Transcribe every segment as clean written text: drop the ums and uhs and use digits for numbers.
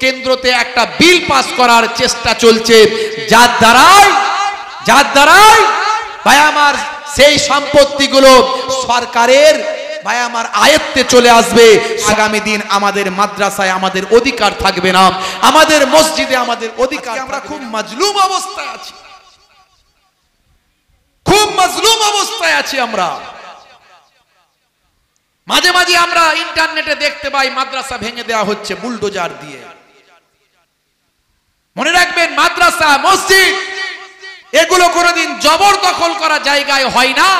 কেন্দ্রতে একটা bill pass করার চেষ্টা চলছে, যার দ্বারাই ভাই আমার সেই সম্পত্তিগুলো সরকারের ভাই আমার আয়ত্তে চলে আসবে। আগামী দিন আমাদের মাদ্রাসায় আমাদের অধিকার থাকবে না, আমাদের মসজিদে আমাদের অধিকার। আমরা খুব মাজলুম অবস্থায় আছি, খুব মাজলুম অবস্থায় আছি। আমরা মাঝে মাঝে আমরা ইন্টারনেটে দেখতে পাই মাদ্রাসা ভেঙে দেওয়া হচ্ছে বুলডোজার দিয়ে। মনে রাখবেন, মাদ্রাসা মসজিদ এগুলো কোনোদিন জবরদখল করা জায়গায় হয় না।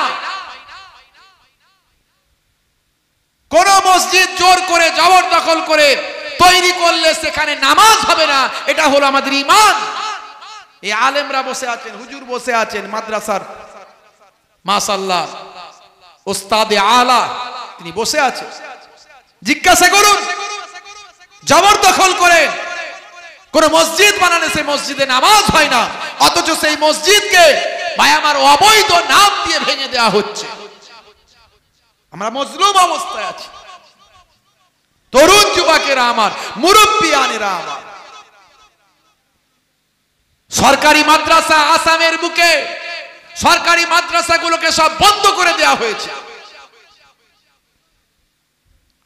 কোন মসজিদ জোর করে জবরদখল করে তৈরি করলে সেখানে নামাজ হবে না, এটা হলো আমাদের ঈমান। এই আলেমরা বসে আছেন, হুজুর বসে আছেন মাদ্রাসার, মাশাআল্লাহ ওস্তাদে আলা তিনি বসে আছেন। জিজ্ঞাসা করুন, জবরদখল করে কোন মসজিদ বানানো, সেই মসজিদে নামাজ হয় না, অথচ সেই মসজিদকে ভাই আমার অবৈধ নাম দিয়ে ভেঙে দেওয়া হচ্ছে। আমরা মজলুম অবস্থায় আছি। তরুণ যুবকেরা আমার, মুরব্বিয়ানেরা আমার, সরকারি মাদ্রাসা আসামের বুকে সরকারি মাদ্রাসাগুলোকে সব বন্ধ করে দেওয়া হয়েছে।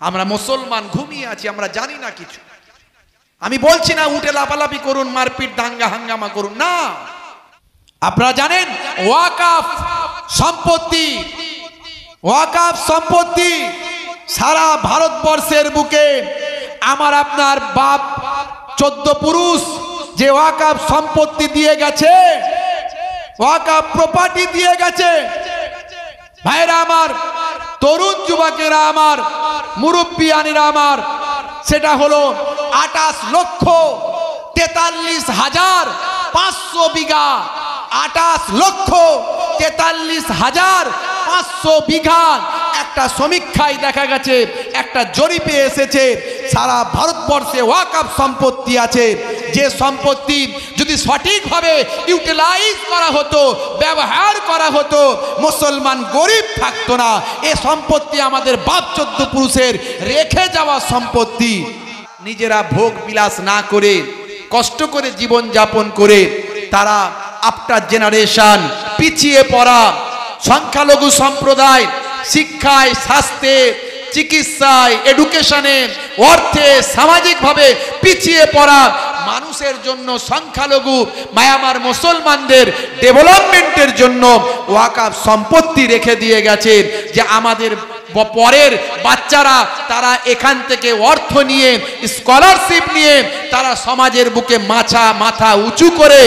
আমরা মুসলমান ঘুমিয়ে আছি, আমরা জানি না কিছু। আমি বলছি না উঠে লাফালাফি করুন, মারপিট দাঙ্গা হাঙ্গামা করুন, না। আপনারা জানেন ওয়াকফ সম্পত্তি সারা ভারতবর্ষের বুকে আমার আপনার বাপ 14 পুরুষ যে ওয়াকফ সম্পত্তি দিয়ে গেছে, ওয়াকফ প্রপার্টি দিয়ে গেছে। ভাইরা আমার, তরুণ যুবকেরা আমার, মুরব্বিয়ানেরা আমার, সেটা হলো 28,43,500 বিঘা। 28,43,500 বিঘা একটা সমীক্ষায় দেখা গেছে, একটা জরিপে এসেছে সারা ভারতবর্ষে ওয়াকফ সম্পত্তি আছে। যে সম্পত্তি যদি সঠিকভাবে ইউটিলাইজ করা হতো, ব্যবহার করা হতো, মুসলমান গরিব থাকতো না। এ সম্পত্তি আমাদের বাপ 14 পুরুষের রেখে যাওয়া সম্পত্তি। নিজেরা ভোগ বিলাস না করে, কষ্ট করে জীবন যাপন করে তারা আফটার জেনারেশন পিছিয়ে পড়া সংখ্যালঘু সম্প্রদায় শিক্ষায়, স্বাস্থ্যে, চিকিৎসায়, এডুকেশনে, অর্থে, সামাজিকভাবে পিছিয়ে পড়া মানুষের জন্য সংখ্যালঘু মায়ামার মুসলমানদের ডেভেলপমেন্টের জন্য ওয়াকফ সম্পত্তি রেখে দিয়ে গেছে, যে আমাদের পরের বাচ্চারা তারা এখান থেকে অর্থ নিয়ে, স্কলারশিপ নিয়ে তারা সমাজের বুকে মাথা উঁচু করে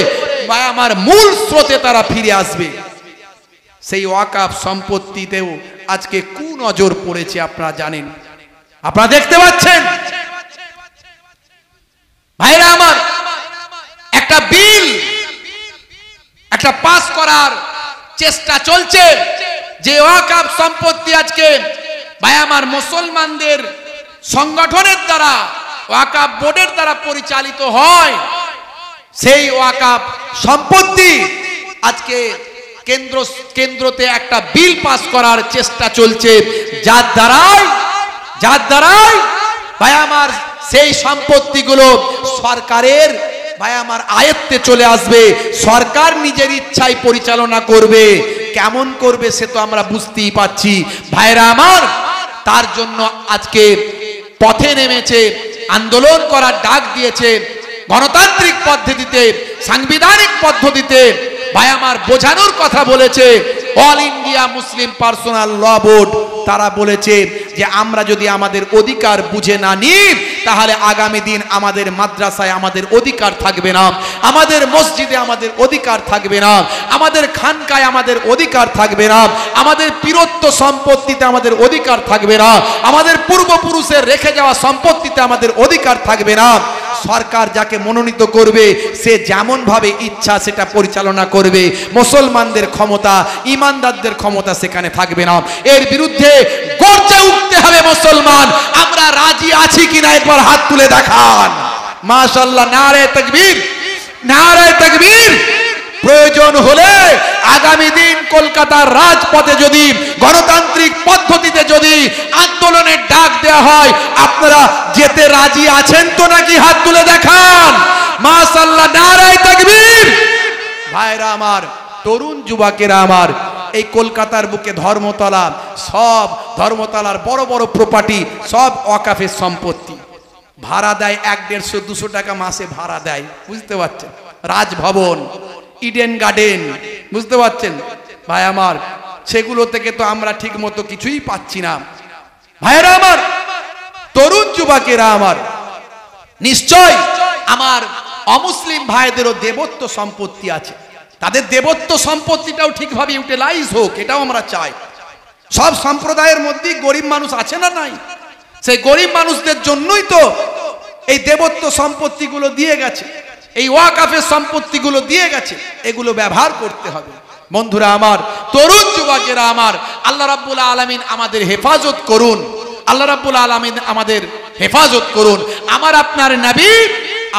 মায়ামার মূল স্রোতে তারা ফিরে আসবে। সেই ওয়াকফ সম্পত্তিতেও আজকে কুনজর পড়েছে, আপনারা জানেন, আপনারা দেখতে পাচ্ছেন। ভাইরা আমার, একটা বিল একটা পাস করার চেষ্টা চলছে, যে ওয়াকফ সম্পত্তি আজকে ভাই আমার মুসলমানদের সংগঠনের দ্বারা, ওয়াকফ বোর্ডের দ্বারা পরিচালিত হয়। সেই ওয়াকফ সম্পত্তি আজকে কেন্দ্রতে একটা বিল পাস করার চেষ্টা চলছে, যার দ্বারাই ভাই আমার সেই সম্পত্তিগুলো সরকারের ভাই আমার আয়ত্তে চলে আসবে। সরকার নিজের ইচ্ছায় পরিচালনা করবে। কেমন করবে সে তো আমরা বুঝতেই পাচ্ছি। ভাইরা আমার, তার জন্য আজকে পথে নেমেছে, আন্দোলন করার ডাক দিয়েছে, গণতান্ত্রিক পদ্ধতিতে, সাংবিধানিক পদ্ধতিতে ভাই আমার বোঝানোর কথা বলেছে অল ইন্ডিয়া মুসলিম পার্সোনাল ল বোর্ড। তারা বলেছে যে আমরা যদি আমাদের অধিকার বুঝে না নিই, তাহলে আগামী দিন আমাদের মাদ্রাসায় আমাদের অধিকার থাকবে না, আমাদের মসজিদে আমাদের অধিকার থাকবে না, আমাদের খানকায় আমাদের অধিকার থাকবে না, আমাদের পীরত্ব সম্পত্তিতে আমাদের অধিকার থাকবে না, আমাদের পূর্বপুরুষের রেখে যাওয়া সম্পত্তিতে আমাদের অধিকার থাকবে না। সরকার যাকে মনোনীত করবে সে যেমন ভাবে ইচ্ছা সেটা পরিচালনা করবে। মুসলমানদের ক্ষমতা, ইমানদারদের ক্ষমতা সেখানে থাকবে না। এর বিরুদ্ধে গর্জে উঠতে হবে মুসলমান। আমরা রাজি আছি কিনা একবার হাত তুলে দেখান। মাশাআল্লাহ, নারে তাকবীর, নারে তাকবীর। প্রয়োজন হলে আগামী দিন কলকাতার রাজপথে যদি গণতান্ত্রিক পদ্ধতিতে যদি আন্দোলনের ডাক দেওয়া হয়, আপনারা যেতে রাজি আছেন তো নাকি? হাত তুলে দেখা। ভাইরা আমার, তরুণ যুবকেরা আমার, এই কলকাতার বুকে ধর্মতলা, সব ধর্মতলার বড় বড় প্রপার্টি সব ওয়াকাফের সম্পত্তি। ভাড়া দেয় 150-200 টাকা মাসে ভাড়া দেয়, বুঝতে পারছেন? রাজভবন, ইডেন গার্ডেন, বুঝতে পারছেন ভাই আমার? সেগুলো থেকে তো আমরা ঠিক মতো কিছুই পাচ্ছি না। ভাইরা আমার, তরুণ যুবকেরা আমার, নিশ্চয় আমার অমুসলিম ভাইদেরও দেবত্ব সম্পত্তি আছে, তাদের দেবত্ব সম্পত্তিটাও ঠিকভাবে ইউটিলাইজ হোক, এটাও আমরা চাই। সব সম্প্রদায়ের মধ্যে গরিব মানুষ আছে না নাই? সেই গরিব মানুষদের জন্যই তো এই দেবত্ব সম্পত্তিগুলো দিয়ে গেছে, এই ওয়াকাফের সম্পত্তিগুলো দিয়ে গেছে, এগুলো ব্যবহার করতে হবে। বন্ধুরা আমার, তরুণ যুবকেরা আমার, আল্লাহ রাব্বুল আলামিন আমাদের হেফাজত করুন, আল্লাহ রাব্বুল আলামিন আমাদের হেফাজত করুন। আমার আপনার নবী,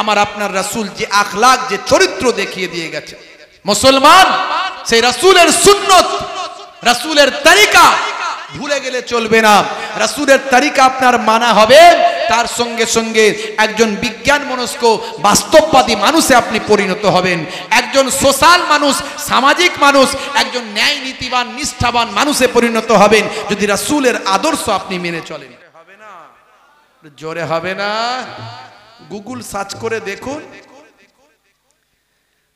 আমার আপনার রাসূল যে আখলাক, যে চরিত্র দেখিয়ে দিয়ে গেছে, মুসলমান সেই রাসূলের সুন্নত, রাসূলের তরিকা ভুলে গেলে চলবে না। রাসূলের তরিকা আপনার মানা হবে, তার সঙ্গে সঙ্গে একজন বিজ্ঞান মনস্ক বাস্তববাদী মানুষে আপনি পরিণত হবেন, একজন সোশ্যাল মানুষ, সামাজিক মানুষ, একজন ন্যায় নীতিবান নিষ্ঠাবান মানুষে পরিণত হবেন যদি রাসূলের আদর্শ আপনি মেনে চলেন। হবে না, জোরে হবে না। গুগল সার্চ করে দেখুন,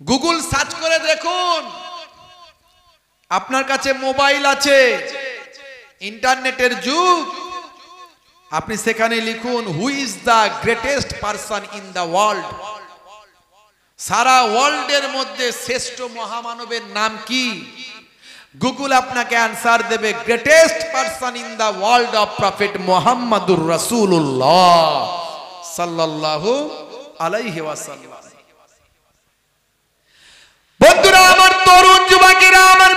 গুগল সার্চ করে দেখুন, আপনার কাছে মোবাইল আছে, ইন্টারনেটের যুগ, আপনি সেখানে লিখুন who is the greatest person in the world. সারা ওয়ার্ল্ডের মধ্যে শ্রেষ্ঠ মহামানবের নাম কি? গুগল আপনাকে অ্যান্সার দেবে greatest person in the world of prophet মুহাম্মাদুর রাসূলুল্লাহ সাল্লাল্লাহু আলাইহি ওয়াসাল্লাম। বন্ধুরা আমার, তরুণ যুবকেরা আমার,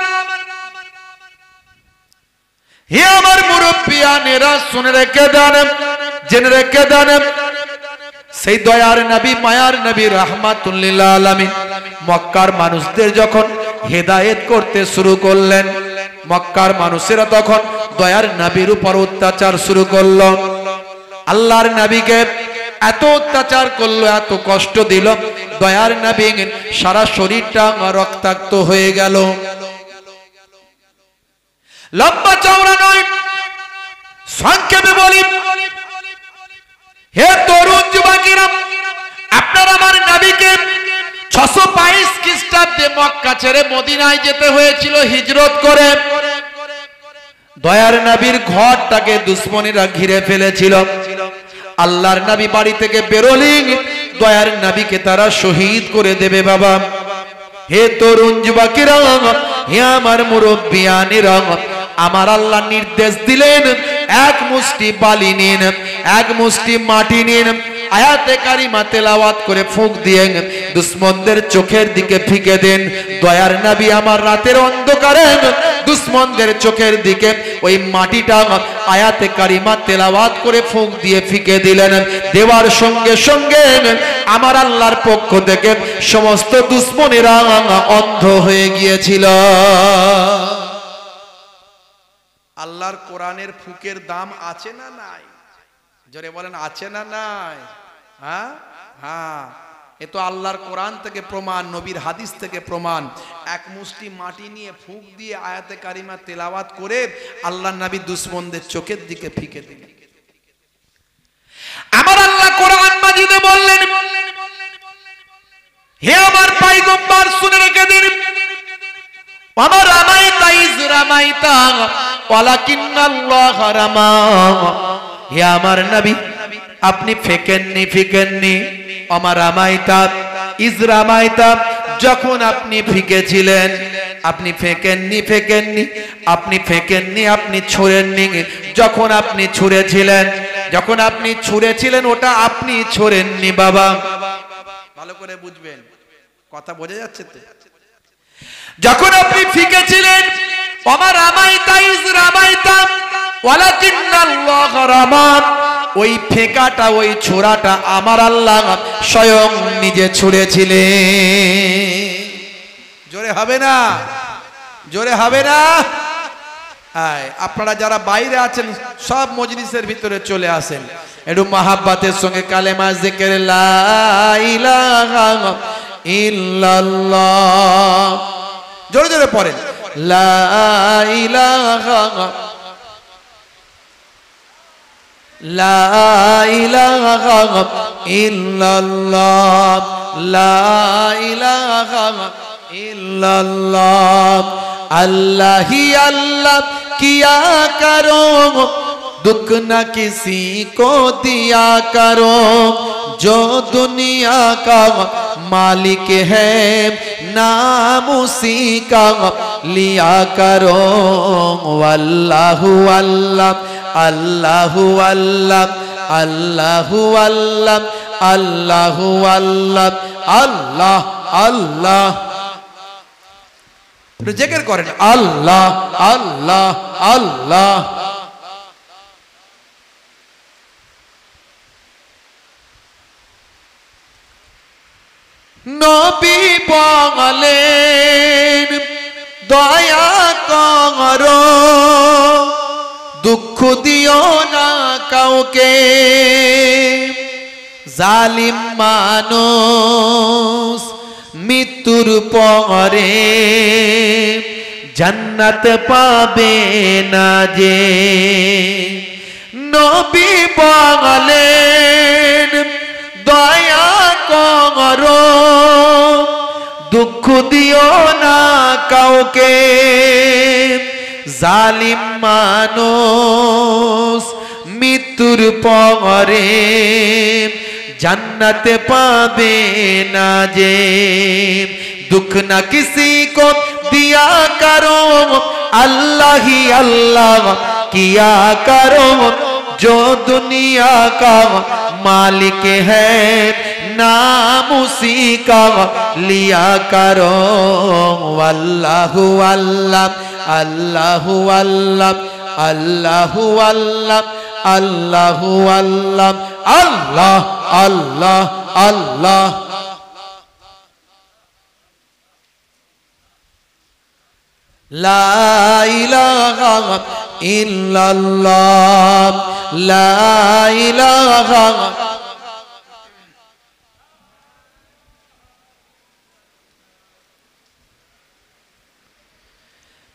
হে আমার মুরব্বিয়ানেরা, শুনে রেখে দেন, জেনে রেখে দেন, সেই দয়ার নবী, মায়ার নবী, রাহমাতুল লিল আলামিন মক্কার মানুষদের যখন হেদায়েত করতে শুরু করলেন, মক্কার মানুষেরা তখন দয়ার নবীর উপর অত্যাচার শুরু করলো। আল্লাহর নবীকে এত অত্যাচার করলো, এত কষ্ট দিল, দয়ার নবী সারা শরীরটা রক্তাক্ত হয়ে গেল। লম্বা চওড়া নয়, সংক্ষেপে বলি, হে তরুণ যুবকেরা, আপনার আমার নবীকে 622 খ্রিস্টাব্দে মক্কা ছেড়ে মদিনায় যেতে হয়েছিল হিজরত করে। দয়ার নবীর ঘরটাকে দুশমনেরা ঘিরে ফেলেছিল। আল্লাহর নবী বাড়ি থেকে বেরোলেন, দয়ার নবীকে তারা শহীদ করে দেবে বাবা। হে তরুণ যুবকেরা, হে আমার মুরব্বিয়ানেরা, আমার আল্লাহ নির্দেশ দিলেন, এক মুষ্টি বালি নিন, এক মুষ্টি মাটি নিন, আয়াতে কারিমা তেলাওয়াত করে ফুঁক দিয়ে দুশমনদের চোখের দিকে ফিকে দেন। দয়ার নবী আমার রাতের অন্ধকারে দুশমনদের চোখের দিকে ওই মাটিটা আয়াতে কারিমা তেলাওয়াত করে ফুঁক দিয়ে ফিকে দিলেন। দেওয়ার সঙ্গে সঙ্গে আমার আল্লাহর পক্ষ থেকে সমস্ত দুশমনেরা অন্ধ হয়ে গিয়েছিল। আল্লাহর কোরআনের ফুকের দাম আছে না নাই? জোরে বলেন, আছে না নাই? হ্যাঁ হ্যাঁ, এ তো আল্লাহর কোরআন থেকে প্রমাণ, নবীর হাদিস থেকে প্রমাণ। এক মুষ্টি মাটি নিয়ে ফুঁক দিয়ে আয়াতে কারিমা তেলাওয়াত করে আল্লাহর নবী দুশমনদের চোখের দিকে ফিকে দিলেন। আমার আল্লাহ কোরআন মাজিদে বললেন, হে আমার পয়গম্বর শুনে রেখে দিন, আমার রামাইতা ইজ রামাইতা ওয়ালাকিন্নাল্লাহ রামা। হে আমার নবী, আপনি ফেকেননি ফিকেননি, আমার রামাইতা ইজ রামাইতা, যখন আপনি ফিকেছিলেন, আপনি ফেকেননি ফেকেননি, আপনি ফেকেননি, আপনি ছুঁড়েননি, যখন আপনি ছুঁড়েছিলেন, যখন আপনি ছুঁড়েছিলেন ওটা আপনি ছুঁড়েননি বাবা। ভালো করে বুঝবেন, কথা বোঝা যাচ্ছে তো? যখন আপনি ফিকেছিলেন, আমার রামাইতা ইজ রামাইতা ওয়ালাকিন্নাল্লাহ রামা, ওই ফেকাটা, ওই ছোড়াটা আমার আল্লাহ স্বয়ং নিজে ছুঁড়েছিলেন। জোরে হবে না? জোরে হবে না? আপনারা যারা বাইরে আছেন সব মজলিসের ভিতরে চলে আসেন, একটু মাহাব্বাতের সঙ্গে কালেমা জিকির লা ইলাহা ইল্লাল্লাহ। জোরে জোরে পড়েন, লা ইলাহা লা ইলাহা ইল্লাল্লাহ, লা ইলাহা ইল্লাল্লাহ। अल्लाह ही अल्लाह किया करो, दुख न किसी को दिया करो, जो दुनिया का मालिक है नाम उसी का लिया करो। अल्लाहु अल्लाह अल्लाहु अल्लाह अल्लाहु अल्लाह अल्लाहु अल्लाह अल्लाह अल्लाह। जिक्र करें अल्लाह अल्लाह अल्लाह। नबी বলেন দয়া করো, দুঃখ দিও না কাউকে, জালিম মানুষ মৃত্যুর পরে জান্নাত পাবে না যে। নবী বলেন দয়া করো, দুঃখ দিও না কাউকে, জালিম মানুষ মৃত্যুর পরে जन्नत पावे ना जे। दुख न किसी को दिया करो, अल्लाह ही अल्लाह किया करो, जो दुनिया का मालिक है नाम उसी का लिया करो। अल्लाहु अल्लाह अल्लाहु अल्लाह अल्लाहु अल्लाह अल्लाहु अल्लाह अल्लाह अल्लाह अल्लाह। ला इलाहा इल्लल्लाह ला इलाहा।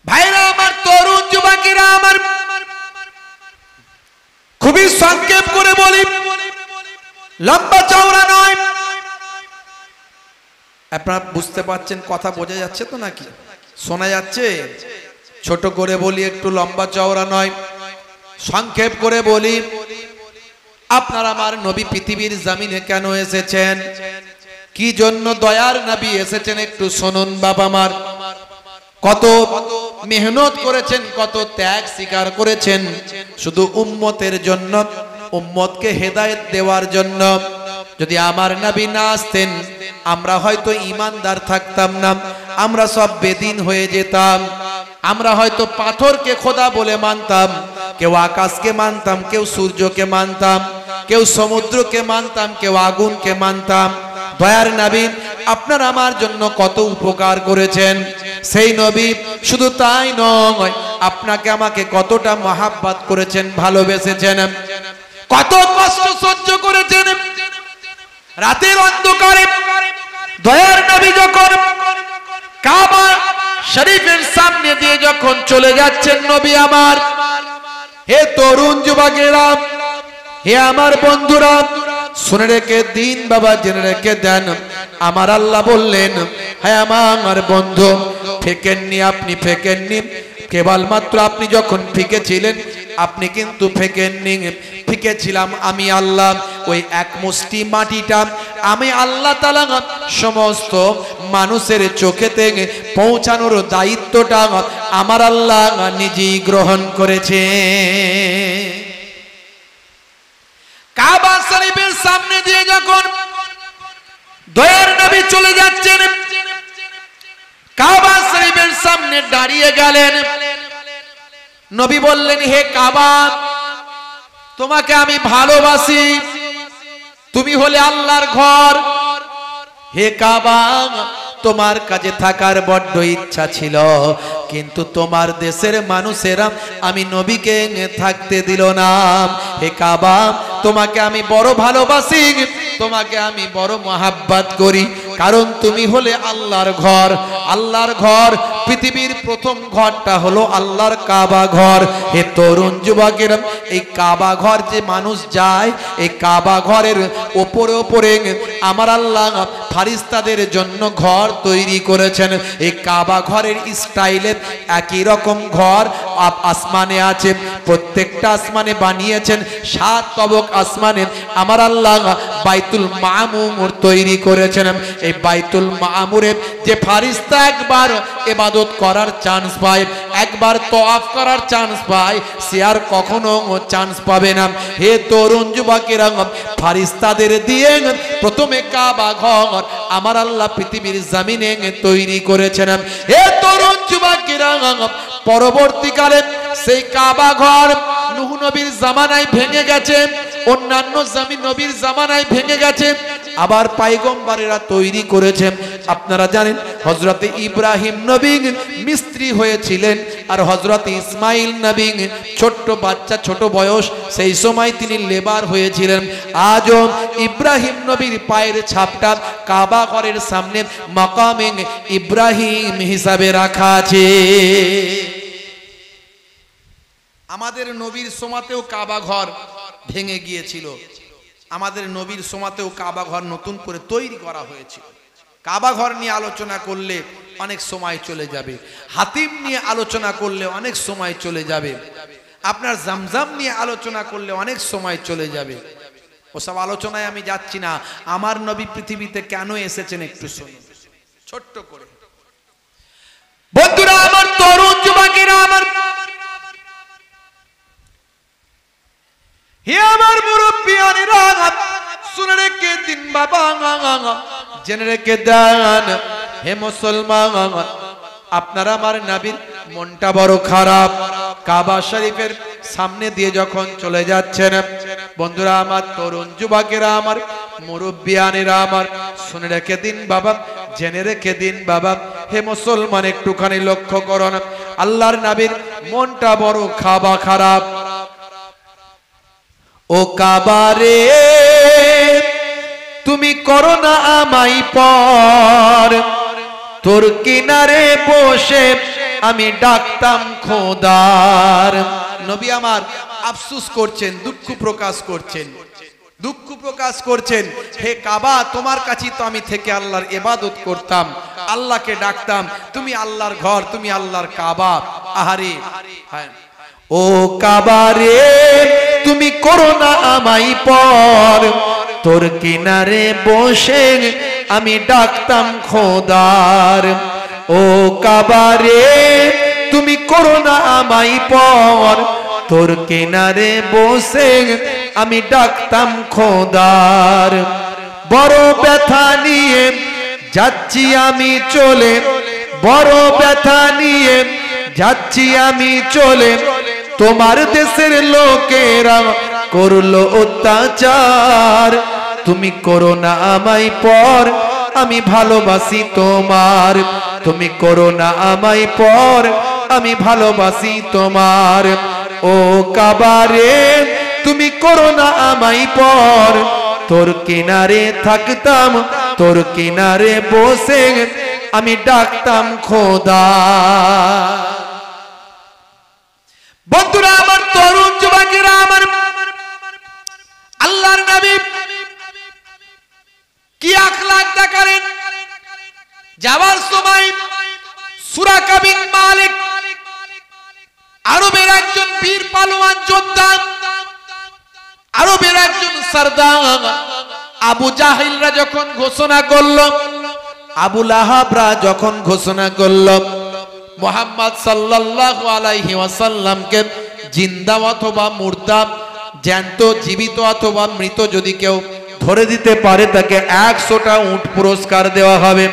ভাইরা আমার, তরুণ যুবকেরা আমার, খুবই সংক্ষেপ করে বলি, লম্বা চওড়া নয়। আপনারা বুঝতে পারছেন, কথা বোঝা যাচ্ছে তো নাকি, শোনা যাচ্ছে? ছোট করে বলি, একটু লম্বা চওড়া নয়, সংক্ষেপ করে বলি। আপনার আমার নবী পৃথিবীর জমিনে কেন এসেছেন, কি জন্য দয়ার নবী এসেছেন, একটু শুনুন বাবা আমার। কত মেহনত করেছেন, কত ত্যাগ স্বীকার করেছেন শুধু উম্মতের জন্য, উম্মতকে হেদায়েত দেওয়ার জন্য। যদি আমার নবী না আসতেন আমরা হয়তো ঈমানদার থাকতাম না, আমরা সব বেদিন হয়ে যেতাম। আমরা হয়তো পাথরকে খোদা বলে মানতাম, কেউ আকাশকে মানতাম, কেউ সূর্যকে মানতাম, কেউ সমুদ্রকে মানতাম, কেউ আগুনকে মানতাম। দয়ার নবী আপনার আমার জন্য কত উপকার করেছেন। সেই নবী শুধু তাই নয়, আপনাকে আমাকে কতটা মহাব্বত করেছেন, ভালোবেসেছেন, কত কষ্ট সহ্য করেছেন। রাতের অন্ধকারে দয়ার নবী যখন কাবা শরীফের সামনে দিয়ে যখন চলে যাচ্ছেন, নবী আমার, হে তরুণ যুবকেরা, হে আমার বন্ধুরা, শুনে রেখে দিন বাবা, জেনে রেখে দেন। আমার আল্লাহ বললেন, হ্যাঁ আমার বন্ধু, ফেকেননি, আপনি ফেকেননি, কেবলমাত্র আপনি যখন ফিকেছিলেন, আপনি কিন্তু ফেকেননি, ফিকেছিলাম আমি আল্লাহ। ওই এক মুষ্টি মাটিটা আমি আল্লাহ তাআলা সমস্ত মানুষের চোখেতে পৌঁছানোর দায়িত্বটা আমার আল্লাহ নিজেই গ্রহণ করেছে। কাবা শরীফের সামনে দিয়ে যখন দয়ার নবী চলে যাচ্ছেন, কাবা শরীফের সামনে দাঁড়িয়ে গেলেন। নবী বললেন, হে কাবা, তোমাকে আমি ভালোবাসি, তুমি হলে আল্লাহর ঘর। হে কাবা, তোমার কাছে থাকার বড্ড ইচ্ছা ছিল, কিন্তু তোমার দেশের মানুষেরা আমি নবীকে থাকতে দিল না। হে কাবা, তোমাকে আমি বড় ভালোবাসি, তোমাকে আমি বড় মহাব্বত করি, কারণ তুমি হলে আল্লাহর ঘর। আল্লাহর ঘর, পৃথিবীর প্রথম ঘরটা হলো আল্লাহর কাবা ঘর। হে তরুণ যুবকেরা, এই কাবা ঘর যে মানুষ যায়, এই কাবা ঘরের ওপরে ওপরে আমার আল্লাহ ফারিস্তাদের জন্য ঘর তৈরি করেছেন। এই কাবা ঘরের স্টাইলে একই রকম ঘর আসমানে আছে, প্রত্যেকটা আসমানে বানিয়েছেন। 7 তবক আসমানে আমার আল্লাহ বাইতুল মামুর তৈরি করেছেন। এই বাইতুল মামুরে যে ফারিস্তা একবার ইবাদত করার চান্স পায়, একবার তওয়াফ করার চান্স পায়, সে আর কখনো চান্স পাবে না। হে তরুণ যুবকেরা, ফারিস্তাদের দিয়ে প্রথমে কাবা ঘর আমার আল্লাহ পৃথিবীর জমিনে তৈরি করেছেন। হে তরুণ যুবকেরা, পরবর্তীকালে সেই কাবা ঘর নূহ নবীর জামানায় ভেঙে গেছে, অন্যান্য নবীর জামানায় ভেঙে গেছে, আবার পয়গম্বরেরা তৈরি করেছেন। আপনারা জানেন হযরতে ইব্রাহিম নবী মিস্ত্রি হয়েছিলেন, আর হযরতে ইসমাইল নবী ছোট্ট বাচ্চা, ছোট বয়স, সেই সময় তিনি লেবার হয়েছিলেন। আজও ইব্রাহিম নবীর পায়ের ছাপটা কাবা ঘরের সামনে মাকামে ইব্রাহিম হিসাবে রাখা আছে। আমাদের নবীর সময়তেও কাবা ঘর ভেঙে গিয়েছিল, আমাদের নবীর সময়তেও কাবা ঘর নতুন করে তৈরি করা হয়েছিল। কাবা ঘর নিয়ে আলোচনা করলে অনেক সময় চলে যাবে, হাতিম নিয়ে আলোচনা করলে অনেক সময় চলে যাবে, আপনার জামজাম নিয়ে আলোচনা করলে অনেক সময় চলে যাবে। ওসব আলোচনায় আমি যাচ্ছি না। আমার নবী পৃথিবীতে কেন এসেছেন একটু শুনুন ছোট্ট করে। বন্ধুরা আমার, তরুণ যুবকেরা আমার, হে আমার মুরব্বিয়ানেরা, শুনে রেখে দিন বাবা, জেনে রেখে দেন হে মুসলমান, আপনারা আমার নবীর মনটা বড় খারাপ। কাবা শরীফের সামনে দিয়ে যখন চলে যাচ্ছেন, বন্ধুরা আমার, তরুণ যুবকেরা আমার, মুরব্বিয়ানেরা আমার, শুনে রেখে দিন বাবা, জেনে রেখে দিন বাবা, হে মুসলমান একটুখানি লক্ষ্য করুন, আল্লাহর নবীর মনটা বড় খারাপ। ও কাবা রে, তুমি করো না আমায় পর, তোর কিনারে বসে আমি ডাকতাম খোদার। নবী আমার আফসোস করছেন, দুঃখ প্রকাশ করছেন, হে কাবা, তোমার কাছে তো আমি থেকে আল্লাহর ইবাদত করতাম, আল্লাহকে ডাকতাম, তুমি আল্লাহর ঘর, তুমি আল্লাহর কাবা। আহারে, ও কাবা রে, তুমি করো না আমায় পর, তোর কিনারে বসে আমি ডাকতাম খোদার। ও কাবা রে, তুমি করো না আমায় পর, তোর কিনারে বসে আমি ডাকতাম খোদার। বড় ব্যথা নিয়ে যাচ্ছি আমি চলে, বড় ব্যথা নিয়ে যাচ্ছি আমি চলে, তোমার দেশের লোকেরা করলো অত্যাচার। তুমি করো না আমায় পর, আমি ভালোবাসি তোমার, তুমি করো না আমায় পর, আমি ভালোবাসি তোমার। ও কাবা রে, তুমি করো না আমায় পর, তোর কিনারে থাকতাম, তোর কিনারে বসে আমি ডাকতাম খোদা। বন্ধুরা আমার, তরুণ যুবকেরা আমার, আল্লাহর নবী কি আখলাক দেখালেন। যাওয়ার সময় সুরাকা বিন মালিক, আরবের একজন বীর পালোয়ান যোদ্ধা, আরবের একজন সরদার, আবু জাহিলরা যখন ঘোষণা করল, আবু লাহাবরা যখন ঘোষণা করল মুহাম্মদ সাল্লাল্লাহু আলাইহি ওয়াসাল্লামকে জিন্দা অথবা মুর্দা, জ্যান্ত জীবিত অথবা মৃত যদি কেউ ধরে দিতে পারে তাকে 100টা উট পুরস্কার দেওয়া হবে।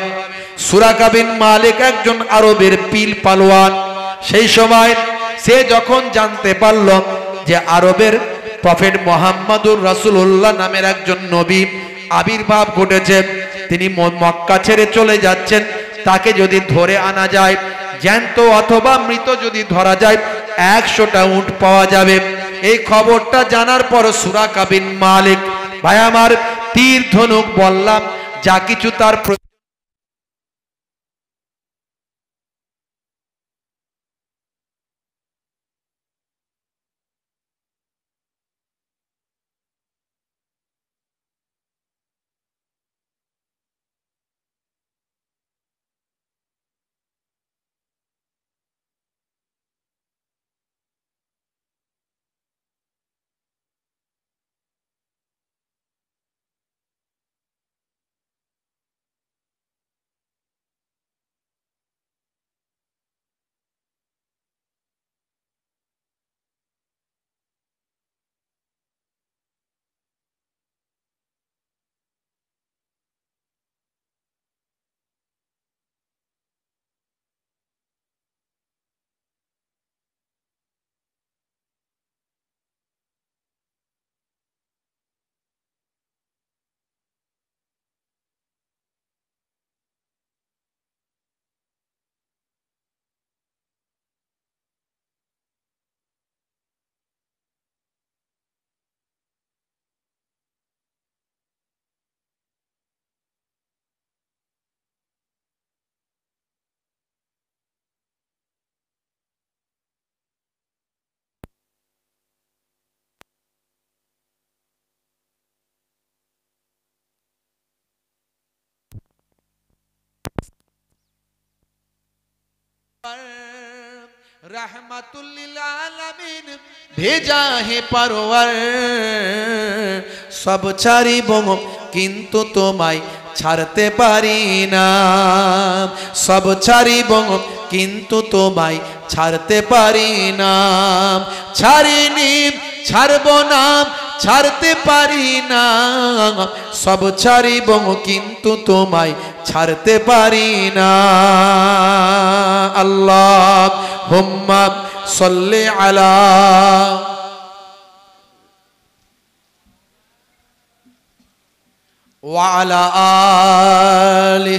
সুরাকা বিন মালিক একজন আরবের পীর পালোয়ান। সেই সময় সে যখন জানতে পারল যে আরবের প্রফেট মুহাম্মদুর রাসূলুল্লাহ নামের একজন নবী আবির্ভাব ঘটেছে, তিনি মক্কা ছেড়ে চলে যাচ্ছেন তাকে যদি ধরে আনা যায়, জ্যান্ত অথবা মৃত যদি ধরা যায় 100টা উট পাওয়া যাবে। এই খবরটা জানার পর সুরাকা বিন মালিক, ভাই আমার, তীর ধনুক বললাম যা কিছু তার रहमतुल लिल आलमीन भेजा है परवर सब ছাড়িব কিন্তু তোমায় ছাড়তে পারি না সব ছাড়িব কিন্তু তোমায় ছাড়তে পারি না ছাড়িনি ছাড়ব না ছাড়তে পারি না সব ছাড়িব কিন্তু তোমায় ছাড়তে পারি না আল্লাহুম্মা সাল্লি আলা ওয়া আলা আলি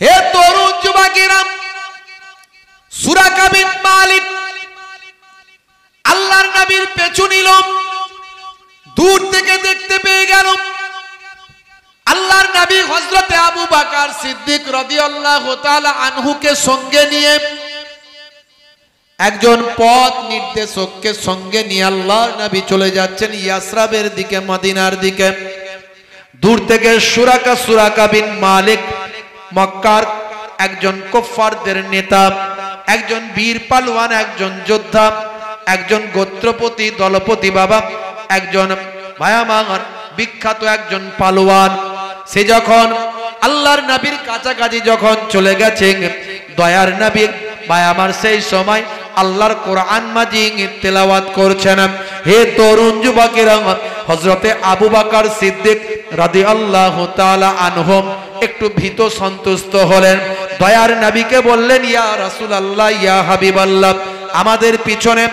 হে তরুণ যুবকেরা সুরাকা বিন মালিক আল্লাহর নবীর পিছু নিল দূর থেকে দেখতে পেয়ে গেল আল্লাহর নবী হযরত আবু বকর সিদ্দিক রাদিয়াল্লাহু তাআলা আনহুকে সঙ্গে নিয়ে একজন পথ নির্দেশককে সঙ্গে নিয়ে আল্লাহর নবী চলে যাচ্ছেন ইয়াসরাবের দিকে মদিনার দিকে দূর থেকে সুরাকা বিন মালিক মক্কার একজন কুফফারদের নেতা একজন বীর পালোয়ান একজন যোদ্ধা একজন গোত্রপতি দলপতি বাবা একজন ভায়ামার বিখ্যাত একজন পালোয়ান সে যখন আল্লাহর নবীর কাছাকাছি যখন চলে গেছেন দয়ার নবী ভায়ামার সেই সময় আল্লাহর কোরআন মাজিদ তেলাওয়াত করছেন হে তরুণ যুবকেরা হযরতে আবু বকর সিদ্দিক রাদিয়াল্লাহু তাআলা আনহু একটু ভীত সন্তুষ্ট হলেন দয়ার নবীকে বললেন ইয়া রাসূলুল্লাহ ইয়া হাবিবাল্লাহ আমাদের পিছনে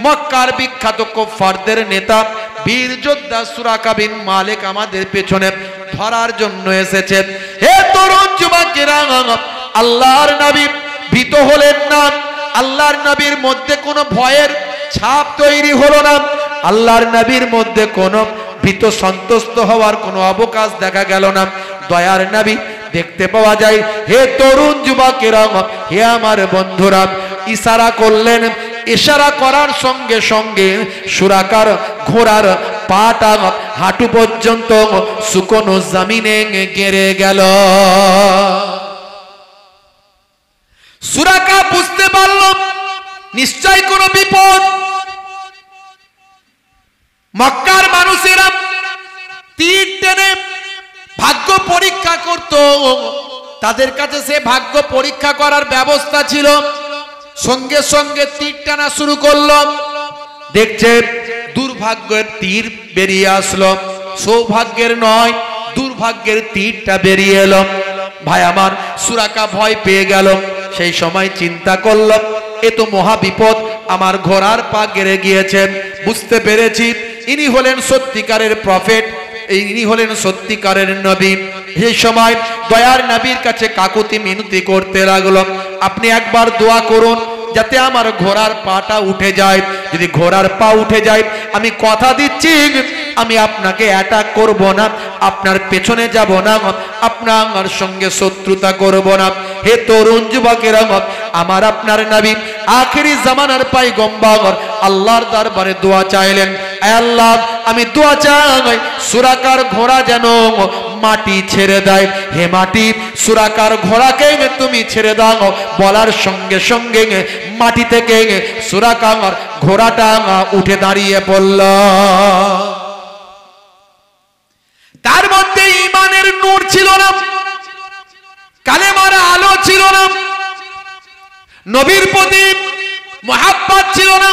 মক্কার বিখ্যাত কুফফারদের নেতা বীর যোদ্ধা সুরাকা বিন মালিক আমাদের পেছনে ধরার জন্য এসেছে হে তরুণ যুবকেরা আল্লাহর নবী ভীত হলেন না আল্লাহর নবীর মধ্যে কোনো ভয়ের ছাপ তৈরি হলো না আল্লাহর নবীর মধ্যে কোনো ভীত সন্তুষ্ট হওয়ার কোনো অবকাশ দেখা গেল না দয়ার নবী দেখতে পাওয়া যায় হে তরুণ যুবকেরা হে আমার বন্ধুরা ইশারা করলেন ইশারা করার সঙ্গে সঙ্গে সুরাকার ঘোড়ার পাটা হাঁটু পর্যন্ত শুকনো জমিনে গেড়ে গেল সুরাকা বুঝতে পারল নিশ্চয় কোনো বিপদ মক্কার মানুষেরা তীর টেনে ভাগ্য পরীক্ষা করত তাদের কাছে সে ভাগ্য পরীক্ষা করার ব্যবস্থা ছিল সঙ্গে সঙ্গে তীর টানা শুরু করলো দেখছে দুর্ভাগ্যের তীর বেরিয়ে আসলো সৌভাগ্যের নয় দুর্ভাগ্যের তীরটা বেরিয়ে এলো ভাই আমার সুরাকা ভয় পেয়ে গেল সেই সময় চিন্তা করল এ তো মহা বিপদ আমার ঘোড়ার পা গেড়ে গিয়েছে বুঝতে পেরেছি ইনি হলেন সত্যিকারের প্রফেট ইনি হলেন সত্যিকারের নবী। সেই সময় দয়ার নবীর কাছে কাকুতি মিনতি করতে লাগলো, আপনি একবার দোয়া করুন যাতে আমার ঘোড়ার পাটা উঠে যায়। যদি ঘোড়ার পা উঠে যায় আমি কথা দিচ্ছি আমি আপনাকে অ্যাটাক করব না, আপনার পেছনে যাব না, আপনার সঙ্গে শত্রুতা করব না। হে তরুণ যুবকেরা, আমার আপনার নবী আখেরি জামানার পয়গম্বর আল্লাহর দরবারে দোয়া চাইলেন, আয় আল্লাহ আমি দোয়া চাই সুরাকার ঘোড়া যেন মাটি ছেড়ে দেয়। হে মাটি সুরাকার ঘোড়াকে তুমি ছেড়ে দাও। বলার সঙ্গে সঙ্গে মাটি থেকে সুরাকার ঘোড়াটা উঠে দাঁড়িয়ে পড়ল। তার মধ্যে ঈমানের নূর ছিল না, কালেমার আলো ছিল না, নবীর প্রতি মহাব্বত ছিল না।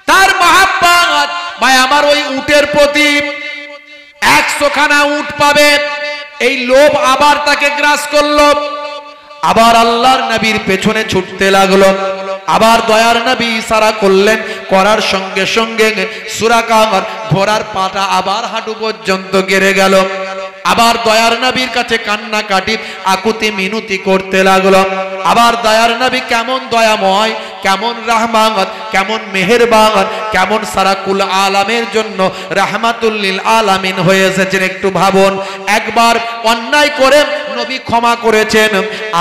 তার মহাব্বত ভাই আমার ওই উটের প্রতি 100 খানা উট পাবে এই লোভ আবার তাকে গ্রাস করলো। আবার আল্লাহর নবীর পেছনে ছুটতে লাগলো। আবার দয়ার নবী ইশারা করলেন, করার সঙ্গে সঙ্গে সুরাকার ঘোড়ার পাটা আবার হাঁটু পর্যন্ত গেড়ে গেল। আবার দয়ার নবীর কাছে কান্নাকাটি আকুতি মিনতি করতে লাগলো। আবার দয়ার নবী কেমন দয়াময়, কেমন রহমত, কেমন মেহেরবান, কেমন সারা কুল আলামের জন্য রাহমাতুল লিল আলামিন হয়ে এসেছেন। একটু ভাবুন, একবার অন্যায় করে নবী ক্ষমা করেছেন,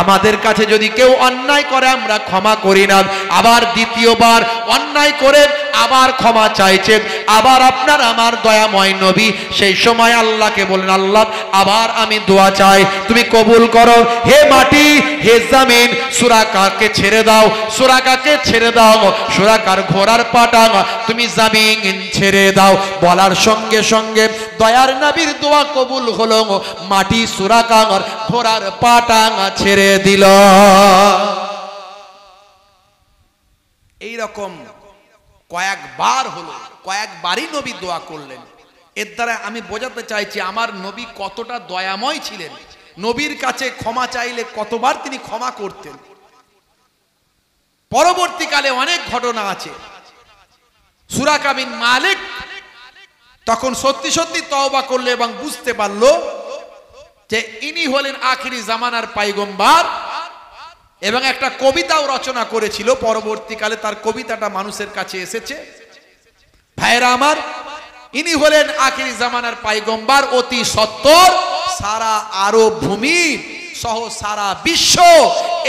আমাদের কাছে যদি কেউ অন্যায় করে আমরা ক্ষমা করি না। আবার দ্বিতীয়বার অন্যায় করে আবার ক্ষমা চাইছেন। আবার আপনার আমার দয়াময় নবী সেই সময় আল্লাহকে বলেন, আল্লাহ আবার আমি দোয়া চাই, তুমি কবুল করো। হে মাটি, হে জমিন, সুরাকাকে ছেড়ে দাও, সুরাকাকে ছেড়ে দাও, সুরাকার ঘোড়ার পাটা তুমি জমিন ছেড়ে দাও। বলার সঙ্গে সঙ্গে দয়ার নবীর দোয়া কবুল হলো, মাটি সুরাকার ঘোড়ার পাটা ছেড়ে দিল। এই রকম কয়েকবার হলো, কয়েকবারই নবী দোয়া করলেন। এর দ্বারা আমি বোঝাতে চাইছি আমার নবী কতটা দয়াময় ছিলেন। নবীর কাছে ক্ষমা চাইলে কতবার তিনি ক্ষমা করতেন। পরবর্তীকালে অনেক ঘটনা আছে। সুরাকা বিন মালিক তখন সত্যি সত্যি তওবা করলো এবং বুঝতে পারলো যে ইনি হলেন আখিরি জামানার পয়গম্বর, এবং একটা কবিতাও রচনা করেছিল। পরবর্তীকালে তার কবিতাটা মানুষের কাছে এসেছে। ভাইরা আমার, ইনি হলেন আখিরি জামানার পয়গম্বর। অতি সত্বর সারা আরব ভূমি সহ সারা বিশ্ব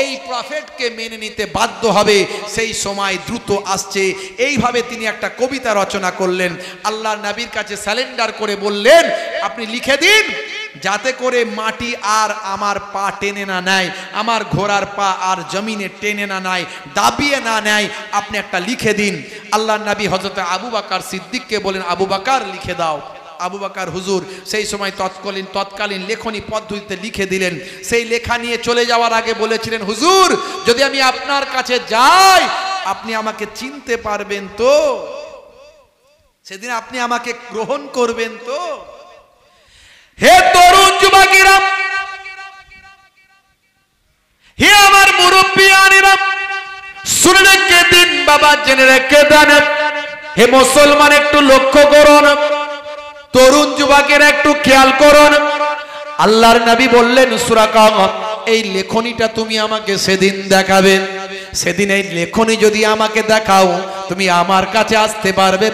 এই প্রফেটকে মেনে নিতে বাধ্য হবে, সেই সময় দ্রুত আসছে। এইভাবে তিনি একটা কবিতা রচনা করলেন। আল্লাহর নবীর কাছে স্যালেন্ডার করে বললেন, আপনি লিখে দিন যাতে করে মাটি আর আমার পা টেনে না নেয়, আমার ঘোড়ার পা আর জমিনে টেনে না নেয়, দাবিয়ে না নেয়, আপনি একটা লিখে দিন। আল্লাহর নবী হযরত আবু বকর সিদ্দিককে বলেন, আবু বকর লিখে দাও। আবু বকর হুজুর সেই সময় তৎকালীন লেখনী পদ্ধতিতে লিখে দিলেন। সেই লেখা নিয়ে চলে যাওয়ার আগে বলেছিলেন, হুজুর যদি আমি আপনার কাছে যাই আপনি আমাকে চিনতে পারবেন তো? সেদিন আপনি আমাকে গ্রহণ করবেন তো? হে তরুণ যুবকেরা, হে আমার মুরব্বিয়ানেরা, শুনে রেখে দিন বাবা, জেনে রেখে দেন। হে মুসলমান একটু লক্ষ্য করুন, তরুণ যুবকেরা একটু খেয়াল করুন। আল্লাহর নবী বললেন, সুরাকা এই লেখনীটা তুমি আমাকে সেদিন দেখাবে। সেদিন এই লেখনী যদি আমাকে দেখাও তুমি আমার কাছে আসতে পারবে,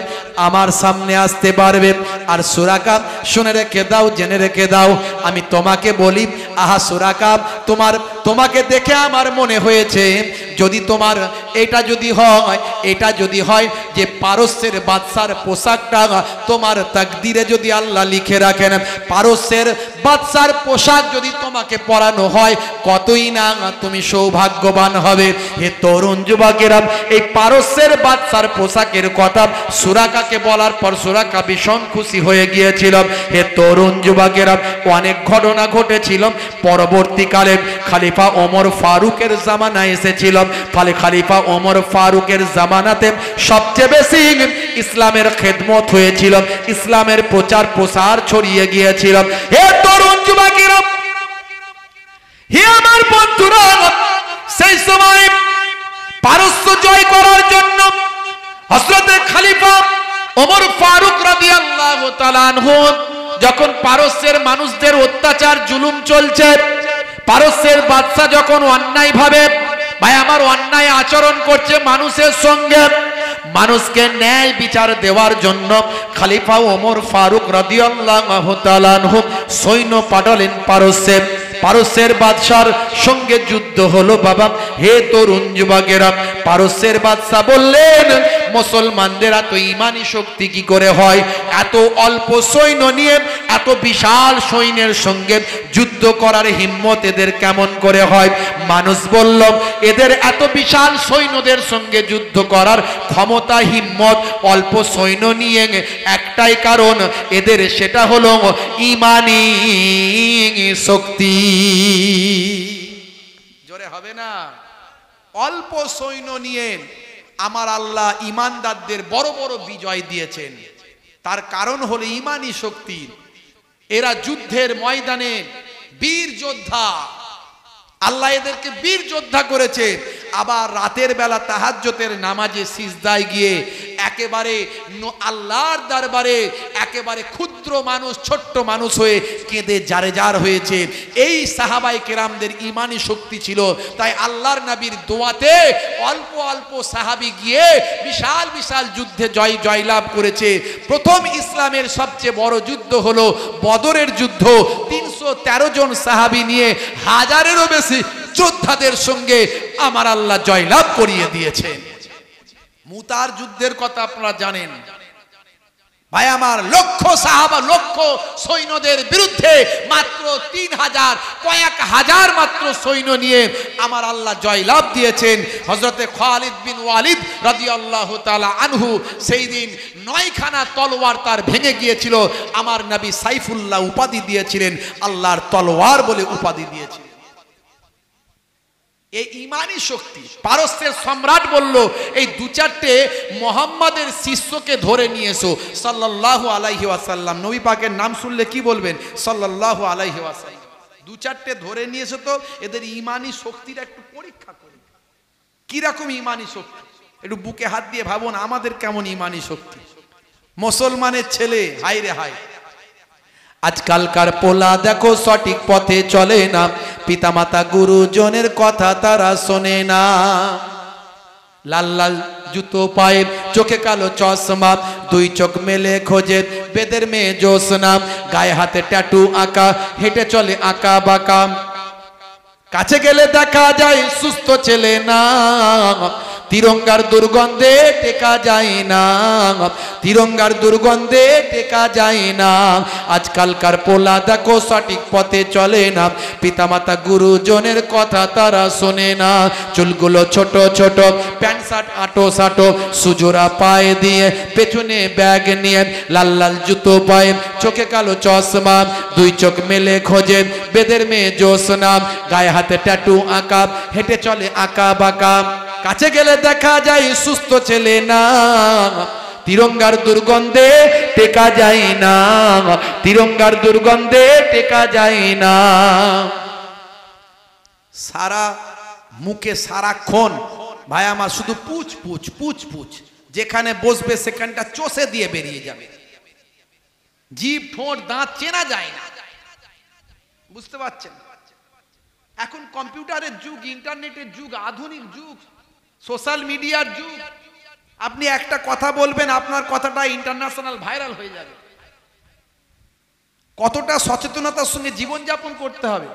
আমার সামনে আসতে পারবে। আর সুরাকা শুনে রেখে দাও, জেনে রেখে দাও, আমি তোমাকে বলি, আহা সুরাকা, তোমাকে দেখে আমার মনে হয়েছে যদি তোমার এটা যদি হয় যে পারস্যের বাদশার পোশাকটা তোমার তাকদিরে যদি আল্লাহ লিখে রাখেন, পারস্যের বাদশার পোশাক যদি তোমাকে পরানো হয় কতই না তুমি সৌভাগ্যবান হবে। হে তরুণ যুবকেরা, এই পারস্যের বাদশার পোশাকের কথা সুরাকাকে বলার পর সুরাকা ভীষণ খুশি হয়ে গিয়েছিল। হে তরুণ যুবকেরা, অনেক ঘটনা ঘটেছিল। পরবর্তীকালে খলিফা ওমর ফারুকের জামানায় এসেছিল। ফলে খলিফা ওমর ফারুকের জামানাতে সবচেয়ে বেশি ইসলামের খেদমত হয়েছিল, ইসলামের প্রচার প্রসার ছড়িয়ে গিয়েছিল। হে তরুণ যুবকেরা, হে আমার বন্ধুরা, সেই সময় পারস্য জয় করার জন্য হযরত খলিফা ওমর ফারুক রাদিয়াল্লাহু তাআলা আনহু যখন পারস্যের মানুষদের অত্যাচার জুলুম চলছে, পারস্যের বাদশা যখন অন্যায় ভাবে ভাই আমার অন্যায় আচরণ করছে মানুষের সঙ্গে, মানুষকে ন্যায় বিচার দেওয়ার জন্য খলিফা ওমর ফারুক রাদিয়াল্লাহু তাআলা আনহু সৈন্য পাঠালেন পারস্যে। পারস্যের বাদশার সঙ্গে যুদ্ধ হলো। বাবা হে তরুণ যুবকেরা, পারস্যের বাদশা বললেন মুসলমানদের এত ইমানি শক্তি কি করে হয়, এত অল্প সৈন্য নিয়ে এত বিশাল সৈন্যের সঙ্গে যুদ্ধ করার হিম্মত এদের কেমন করে হয়? মানুষ বলল এদের এত বিশাল সৈন্যদের সঙ্গে যুদ্ধ করার ক্ষমতা হিম্মত অল্প সৈন্য নিয়ে একটাই কারণ এদের, সেটা হলো ইমানি শক্তি। জোরে হবে না? অল্প সৈন্য নিয়ে আমার আল্লাহ ইমানদারদের বড় বড় বিজয় দিয়েছেন, তার কারণ হলো ইমানি শক্তি। এরা যুদ্ধের ময়দানে বীর যোদ্ধা, আল্লাহ এদেরকে বীর যোদ্ধা করেছে। আবার রাতের বেলা তাহাজ্জুদের নামাজে সিজদায় গিয়ে একেবারে আল্লাহর দরবারে একেবারে ক্ষুদ্র মানুষ, ছোট্ট মানুষ হয়ে কেঁদে জারে জার হয়েছে। এই সাহাবায়ে কেরামদের ইমানি শক্তি ছিল, তাই আল্লাহর নবীর দোয়াতে অল্প অল্প সাহাবী গিয়ে বিশাল বিশাল যুদ্ধে জয়লাভ করেছে। প্রথম ইসলামের সবচেয়ে বড় যুদ্ধ হলো বদরের যুদ্ধ। 313 জন সাহাবী নিয়ে হাজারেরও বেশি যোদ্ধাদের সঙ্গে আমার আল্লাহ জয়লাভ করিয়ে দিয়েছেন। মুতার যুদ্ধের কথা আপনারা জানেন ভাই আমার, লক্ষ সাহাবা লক্ষ সৈন্যদের বিরুদ্ধে মাত্র 3000 কয়েক হাজার মাত্র সৈন্য নিয়ে আমার আল্লাহ জয়লাভ দিয়েছেন। হযরতে খালিদ বিন ওয়ালিদ রাদিয়াল্লাহু তাআলা আনহু সেই দিন 9খানা তলোয়ার তার ভেঙে গিয়েছিল। আমার নবী সাইফুল্লাহ উপাধি দিয়েছিলেন, আল্লাহর তলোয়ার বলে উপাধি দিয়েছিলেন। এই ইমানি শক্তি। পারস্যের সম্রাট বলল এই 2-4টে মুহাম্মাদের শিষ্যকে ধরে নিয়ে এসো সাল্লাল্লাহু আলাইহি ওয়াসাল্লাম। নবী পাকের নাম শুনলে কি বলবেন? সাল্লাল্লাহু আলাইহি ওয়াসাল্লাম। 2-4টে ধরে নিয়ে এসো তো এদের ইমানি শক্তিটা একটু পরীক্ষা করি, কি রকম ইমানি শক্তি। একটু বুকে হাত দিয়ে ভাবুন আমাদের কেমন ইমানি শক্তি। মুসলমানের ছেলে, হায় রে হায়, আজকালকার পোলা দেখো সঠিক পথে চলে না, পিতামাতা গুরুজনের কথা তারা শোনে না। লাল লাল জুতো পায়ে, চোখে কালো চশমা, 2 চোখ মেলে খোঁজে বেদের মেয়ে জোসনা, গায়ে হাতে ট্যাটু আঁকা, হেঁটে চলে আঁকা বাঁকা, কাছে গেলে দেখা যায় সুস্থ ছেলে না, তিরঙ্গার দুর্গন্ধে টেকা যায় না, তিরঙ্গার দুর্গন্ধে টেকা যায় না। আজকালকার পোলা দেখো সঠিক পথে চলে না, পিতামাতা গুরুজনের কথা তারা শোনে না। চুলগুলো ছোট ছোট, প্যান্ট শার্ট আটো সাটো, সুজোরা পায়ে দিয়ে, পেছনে ব্যাগ নিয়ে, লাল লাল জুতো পায়ে, চোখে কালো চশমা, 2 চোখ মেলে খোঁজে বেদের মেয়ে জোসনা, গায়ে হাতে ট্যাটু আঁকা, হেঁটে চলে আঁকা বাঁকা, কাছে গেলে দেখা যায় সুস্থ ছেলে না, তিরঙ্গার দুর্গন্ধে টেকা যায় না, তিরঙ্গার দুর্গন্ধে টেকা যায় না। সারা মুখে সারাক্ষণ ভাই আমার শুধু পুছ পুছ পুছ পুছ, যেখানে বসবে সেখানটা চষে দিয়ে বেরিয়ে যাবে, জিভ ঠোঁট দাঁত চেনা যায় না। বুঝতে পারছেন? এখন কম্পিউটারের যুগ, ইন্টারনেটের যুগ, আধুনিক যুগ, সোশ্যাল মিডিয়ার যুগ। আপনি একটা কথা বলবেন, আপনার কথাটা ইন্টারন্যাশনাল ভাইরাল হয়ে যাবে। কতটা সচেতনতার সঙ্গে জীবনযাপন করতে হবে।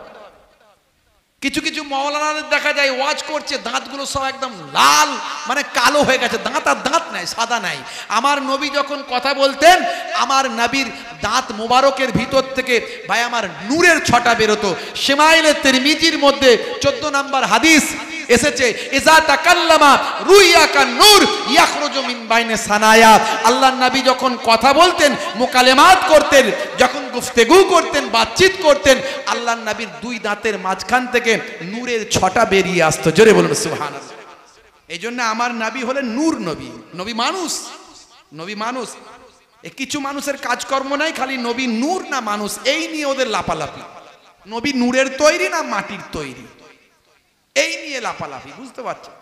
কিছু কিছু মাওলানাদের দেখা যায় ওয়াজ করছে, দাঁতগুলো সব একদম লাল, মানে কালো হয়ে গেছে, দাঁত আর দাঁত নাই, সাদা নাই। আমার নবী যখন কথা বলতেন, আমার নবীর দাঁত মোবারকের ভিতর থেকে ভাই আমার নূরের ছটা বেরোতো। শেমাইলে তিরমিজির মধ্যে 14 নম্বর হাদিস এসেছে, ইজা তাকাল্লামা রুইয়া কান নূর ইয়াখরুজু মিন বাইনে সানায়া। আল্লাহর নবী যখন কথা বলতেন, মুকালেমাত করতেন, যখন গুফতেগু করতেন, বাতচিত করতেন, আল্লাহর নবীর 2 দাঁতের মাঝখান থেকে নূরের ছটা বেরিয়ে আসতো। জোরে বলুন সুবহানাল্লাহ। এই জন্য আমার নবী হলেন নূর নবী। নবী মানুষ, নবী মানুষ। কিছু মানুষের কাজকর্ম নাই, খালি নবী নূর না মানুষ, এই নিয়ে ওদের লাপালাপি। নবী নূরের তৈরি না মাটির তৈরি, এই নিয়ে লাপালাপি। বুঝতে পারছেন?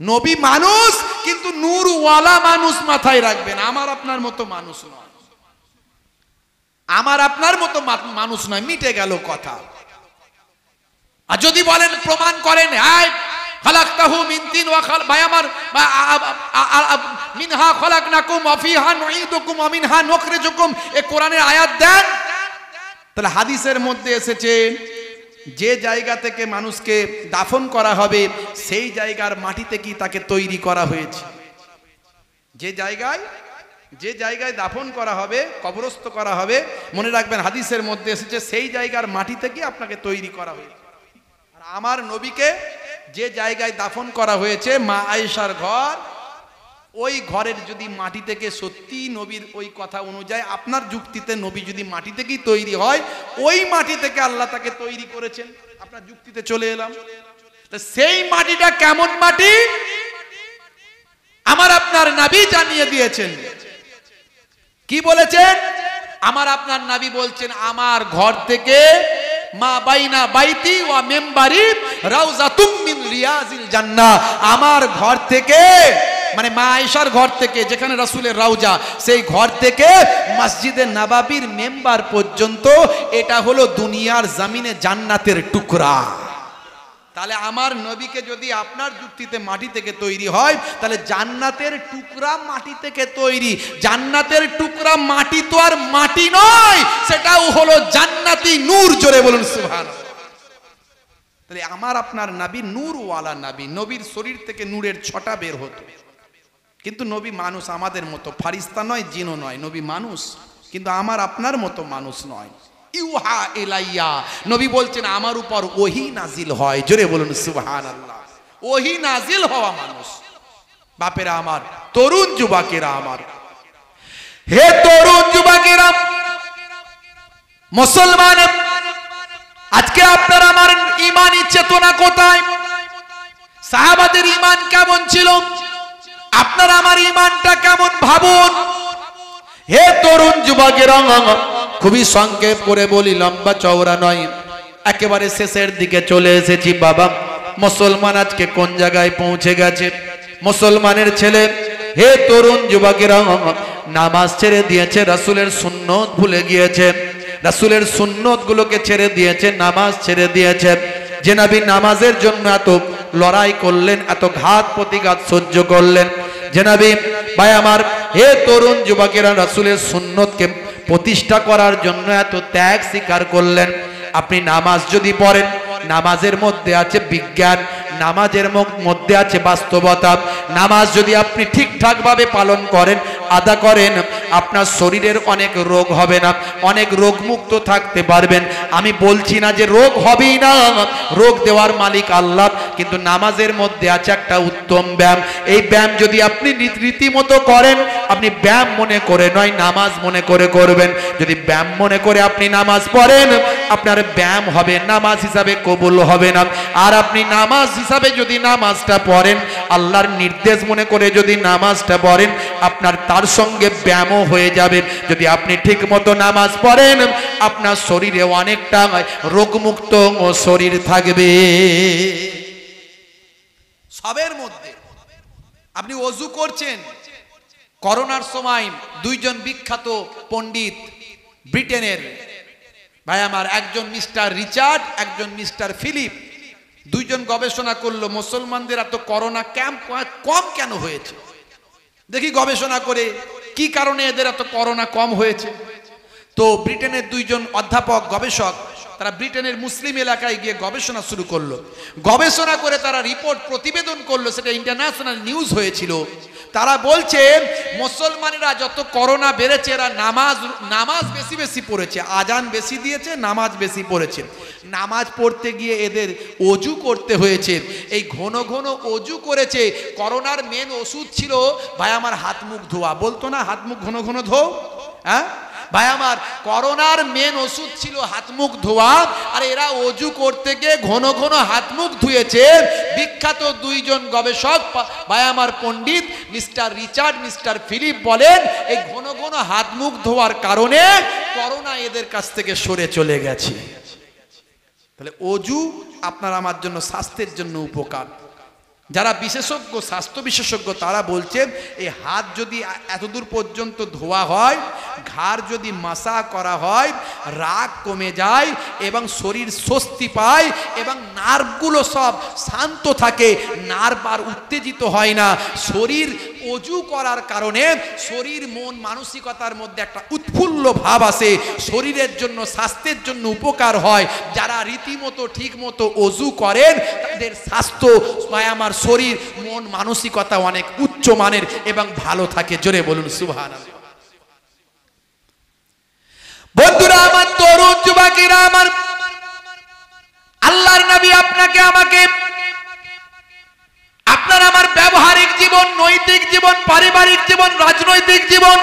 নবী মানুষ, কিন্তু নূরওয়ালা মানুষ মাথায় রাখবেন, আমার আপনার মতো মানুষ নয়। আমার আপনার মতো মানুষ নয়, মিটে গেল কথা। আর যদি বলেন প্রমাণ করেন, খালাকতাহু মিন তিন ওয়া ভাই আমার মিনহা খালাকনাকুম ওয়া ফিহা নুঈদুকুম ওয়া মিনহা নুখরিজুকুম, এ কোরআনের আয়াত দেন। তাহলে হাদিসের মধ্যে এসেছে যে জায়গা থেকে মানুষকে দাফন করা হবে সেই জায়গার মাটিতে কি তাকে তৈরি করা হয়েছে। যে জায়গায় দাফন করা হবে, কবরস্থ করা হবে, মনে রাখবেন হাদিসের মধ্যে এসেছে সেই জায়গার মাটি থেকে আপনাকে তৈরি করা হয়েছে। আর আমার নবীকে যে জায়গায় দাফন করা হয়েছে মা আয়েশার ঘর, ওই ঘরের যদি মাটি থেকে সত্যি নবীর ওই কথা অনুযায়ী আপনার যুক্তিতে নবী যদি মাটি থেকেই তৈরি হয়, ওই মাটি থেকে আল্লাহ তাকে তৈরি করেছেন, আপনার যুক্তিতে চলে এলাম। সেই মাটিটা কেমন মাটি আমার আপনার নবী জানিয়ে দিয়েছেন। কি বলেছেন? আমার আপনার নবী বলছেন আমার ঘর থেকে মা বাইনা বাইতি ওয়া মিম্বারি রাউজাতুম মিন রিয়াজিল জান্নাহ, আমার ঘর থেকে মানে মা আয়েশার ঘর থেকে যেখানে রাসূলের রওজা, সেই ঘর থেকে মসজিদে নববীর মেম্বার পর্যন্ত এটা হলো দুনিয়ার জমিনে জান্নাতের টুকরা। তাহলে আমার নবীকে যদি আপনার যুক্তিতে মাটি থেকে তৈরি হয়, তাহলে জান্নাতের টুকরা মাটি থেকে তৈরি। জান্নাতের টুকরা মাটি তো আর মাটি নয়, সেটাও হলো জান্নাতি নূর। জোরে বলুন সুবহানাল্লাহ। তাহলে আমার আপনার নবী নূরওয়ালা নবী, নবীর শরীর থেকে নূরের ছটা বের হতো। কিন্তু নবী মানুষ, আমাদের মতো ফারিস্তা নয়, জিনও নয়, নবী মানুষ, কিন্তু আমার আপনার মতো মানুষ নয়। ইউহা ইলাইয়া, নবী বলছেন আমার উপর ওহী নাজিল হয়। জোরে বলুন সুবহানাল্লাহ। ওহী নাজিল হওয়া মানুষ। বাপেরা আমার, তরুণ যুবকেরা আমার, হে তরুণ যুবকেরা মুসলমান, আজকে আপনার আমার ঈমানি চেতনা কোথায়? সাহাবাদের ঈমান কেমন ছিল? আপনার আমার ঈমানটা কেমন ভাবুন। হে তরুণ যুবকেরা, খুবই সংক্ষেপ করে বলি, লম্বা চওড়া নয়, একেবারে শেষের দিকে চলে এসেছি। বাবা, মুসলমান আজকে কোন জায়গায় পৌঁছে গেছে? মুসলমানের ছেলে, হে তরুণ যুবকেরা, নামাজ ছেড়ে দিয়েছে, রাসূলের সুন্নত ভুলে গিয়েছে, রাসূলের সুন্নত গুলোকে ছেড়ে দিয়েছে, নামাজ ছেড়ে দিয়েছে। যে নবী নামাজের জন্য এত লড়াই করলেন, এত ঘাত প্রতিঘাত সহ্য করলেন, যে নবী ভাই আমার, হে তরুণ যুবকেরা, রাসূলের সুন্নতকে প্রতিষ্ঠা করার জন্য এত ত্যাগ স্বীকার করলেন। আপনি নামাজ যদি পড়েন, নামাজের মধ্যে আছে বিজ্ঞান, নামাজের মধ্যে আছে বাস্তবতা। নামাজ যদি আপনি ঠিকঠাক ভাবে পালন করেন, আদা করেন, আপনার শরীরের অনেক রোগ হবে না, অনেক রোগ মুক্ত থাকতে পারবেন। আমি বলছি না যে রোগ হবেই না, রোগ দেওয়ার মালিক আল্লাহ, কিন্তু নামাজের মধ্যে আছে একটা উত্তম ব্যায়াম। এই ব্যায়াম যদি আপনি রীতিমতো করেন, আপনি ব্যায়াম মনে করে নয়, নামাজ মনে করে করবেন। যদি ব্যায়াম মনে করে আপনি নামাজ পড়েন, আপনার ব্যায়াম হবে, নামাজ হিসাবে কবুল হবে না। আর আপনি নামাজ হিসাবে যদি নামাজটা পড়েন, আল্লাহর নির্দেশ মনে করে যদি নামাজটা পড়েন, আপনার তার সঙ্গে ব্যায়ামও হয়ে যাবে। যদি আপনি ঠিক মতো নামাজ পড়েন, আপনার শরীরে অনেকটা রোগমুক্ত শরীর থাকবে। সবের মধ্যে আপনি ওযু করছেন, করোনার সময় দুইজন বিখ্যাত পণ্ডিত ব্রিটেনের ভাই আমার, একজন মিস্টার রিচার্ড, একজন মিস্টার ফিলিপ, দুইজন গবেষণা করলো মুসলমানদের এত করোনা ক্যাম্প কম কেন হয়েছে। দেখি গবেষণা করে কি কারণে এদের এত করোনা কম হয়েছে। তো ব্রিটেনের দুইজন অধ্যাপক গবেষক, তারা ব্রিটেনের মুসলিম এলাকায় গিয়ে গবেষণা শুরু করলো। গবেষণা করে তারা রিপোর্ট প্রতিবেদন করলো, সেটা ইন্টারন্যাশনাল নিউজ হয়েছিল। তারা বলছে মুসলমানেরা যত করোনা বেড়েছে, এরা নামাজ বেশি বেশি পড়েছে, আজান বেশি দিয়েছে, নামাজ বেশি পড়েছে। নামাজ পড়তে গিয়ে এদের অজু করতে হয়েছে। এই ঘন ঘন অজু করেছে। করোনার মেন ওষুধ ছিল ভাই আমার হাত মুখ ধোয়া, বলতো না হাত মুখ ঘন ঘন ধো, হ্যাঁ ভাই আমার, করোনার মেন ওষুধ ছিল হাত মুখ ধোয়া। আর এরা অজু করতে গিয়ে ঘন ঘন হাত মুখ ধুয়েছে। বিখ্যাত দুইজন গবেষক ভাই আমার পণ্ডিত মিস্টার রিচার্ড, মিস্টার ফিলিপ বলেন, এই ঘন ঘন হাত মুখ ধোয়ার কারণে করোনা এদের কাছ থেকে সরে চলে গেছে। তাহলে অজু আপনার আমার জন্য, স্বাস্থ্যের জন্য উপকার। যারা বিশেষজ্ঞ, স্বাস্থ্য বিশেষজ্ঞ, তারা বলছেন এই হাত যদি এতদূর পর্যন্ত ধোয়া হয়, ঘাড় যদি মাসা করা হয় রাগ কমে যায় এবং শরীর স্বস্তি পায় এবং নার্ভগুলো সব শান্ত থাকে, নার্ভ আর উত্তেজিত হয় না। শরীর অজু করার কারণে শরীর মন মানসিকতার মধ্যে একটা উৎফুল্ল ভাব আসে, শরীরের জন্য স্বাস্থ্যের জন্য উপকার হয়। যারা রীতিমতো ঠিক মতো অজু করেন তাদের স্বাস্থ্য আমার শরীর মন মানসিকতা অনেক উচ্চ মানের এবং ভালো থাকে। জোরে বলুন সুবহানাল্লাহ। বন্ধুরা আমার, তরুণ যুবকেরা আমার, আল্লাহর নবী আপনাকে আমাকে আপনার আমার ব্যবহারিক জীবন, নৈতিক জীবন, পারিবারিক জীবন, রাজনৈতিক জীবন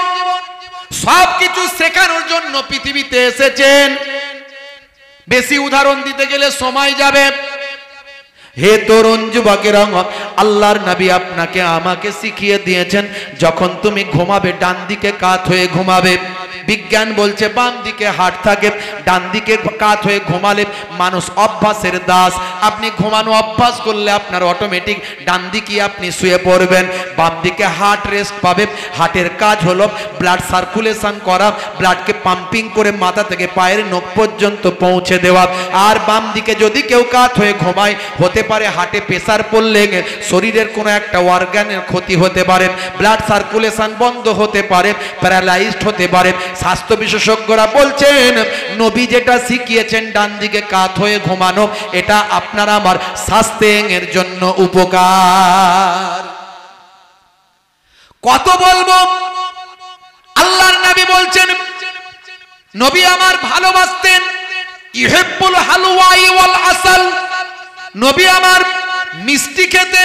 সবকিছু শেখানোর জন্য পৃথিবীতে এসেছেন। বেশি উদাহরণ দিতে গেলে সময় যাবে। হে তরুণ যুবকেরা, আল্লাহর নবী আপনাকে আমাকে শিখিয়ে দিয়েছেন যখন তুমি ঘুমাবে ডান দিকে কাত হয়ে ঘুমাবে। বিজ্ঞান বলছে বাম দিকে হাট থাকে, ডান দিকে কাত হয়ে ঘুমালে মানুষ অভ্যাসের দাস। আপনি ঘুমানো অভ্যাস করলে আপনার অটোমেটিক ডান দিকে আপনি শুয়ে পড়বেন, বাম দিকে হার্ট রেস্ট পাবে। হার্টের কাজ হলো ব্লাড সার্কুলেশন করা, ব্লাডকে পাম্পিং করে মাথা থেকে পায়ের নখ পর্যন্ত পৌঁছে দেওয়া। আর বাম দিকে যদি কেউ কাত হয়ে ঘুমায়, হতে পারে হার্টে প্রেসার পড়লে শরীরের কোনো একটা অর্গানের ক্ষতি হতে পারে, ব্লাড সার্কুলেশন বন্ধ হতে পারে, প্যারালাইজড হতে পারে। স্বাস্থ্য বিশেষজ্ঞরা বলছেন নবী যেটা শিখিয়েছেন ডান দিকে কাত হয়ে ঘুমানো, এটা আপনার আমার স্বাস্থ্যের জন্য উপকার। কত বলবো, আল্লাহর নবী বলছেন নবী আমার ভালোবাসতেন ইউহিব্বুল হালওয়া ওয়াল আসাল। নবী আমার মিষ্টি খেতে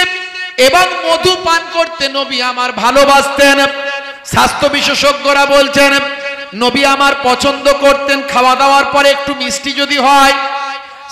এবং মধু পান করতে নবী আমার ভালোবাসতেন। স্বাস্থ্য বিশেষজ্ঞরা বলছেন নবী আমার পছন্দ করতেন খাওয়া দাওয়ার পরে একটু মিষ্টি যদি হয়।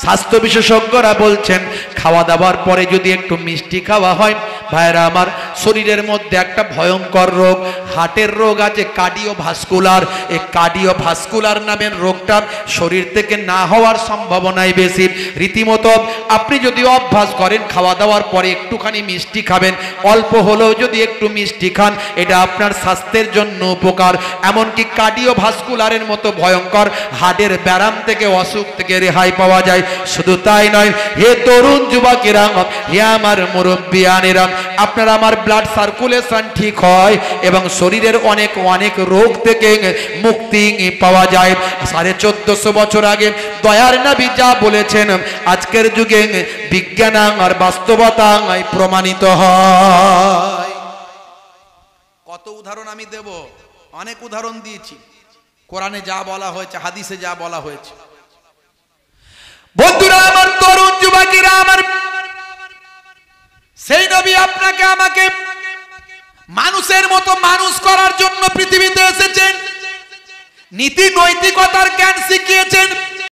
স্বাস্থ্য বিশেষজ্ঞরা বলছেন খাওয়া দাওয়ার পরে যদি একটু মিষ্টি খাওয়া হয়, ভাইরা আমার, শরীরের মধ্যে একটা ভয়ঙ্কর রোগ, হার্টের রোগ আছে কার্ডিওভাস্কুলার। এই কার্ডিওভাস্কুলার নামের রোগটা শরীর থেকে না হওয়ার সম্ভাবনাই বেশি। রীতিমতো আপনি যদি অভ্যাস করেন খাওয়া দাওয়ার পরে একটুখানি মিষ্টি খাবেন, অল্প হলেও যদি একটু মিষ্টি খান, এটা আপনার স্বাস্থ্যের জন্য উপকার। এমনকি কার্ডিওভাস্কুলারের মতো ভয়ঙ্কর হার্টের ব্যারাম থেকে, অসুখ থেকে রেহাই পাওয়া যায়। শুধু তাই নয়, হে তরুণ যুবকেরা, হে আমার মুরব্বিয়ানেরা, আপনার আমার ব্লাড সার্কুলেশন ঠিক হয় এবং শরীরের অনেক অনেক রোগ থেকে মুক্তি পাওয়া যায়। 1450 বছর আগে দয়ার নবী যা বলেছেন আজকের যুগে বিজ্ঞান আর বাস্তবতায় প্রমাণিত হয়। কত উদাহরণ আমি দেব, অনেক উদাহরণ দিয়েছি। কোরআনে যা বলা হয়েছে, হাদিসে যা বলা হয়েছে। বন্ধুরা আমার, তরুণ যুবকেরা আমার, সেই নবী আপনাকে আমাকে মানুষের মতো মানুষ করার জন্য পৃথিবীতে এসেছেন, নীতি নৈতিকতার জ্ঞান শিখিয়েছেন।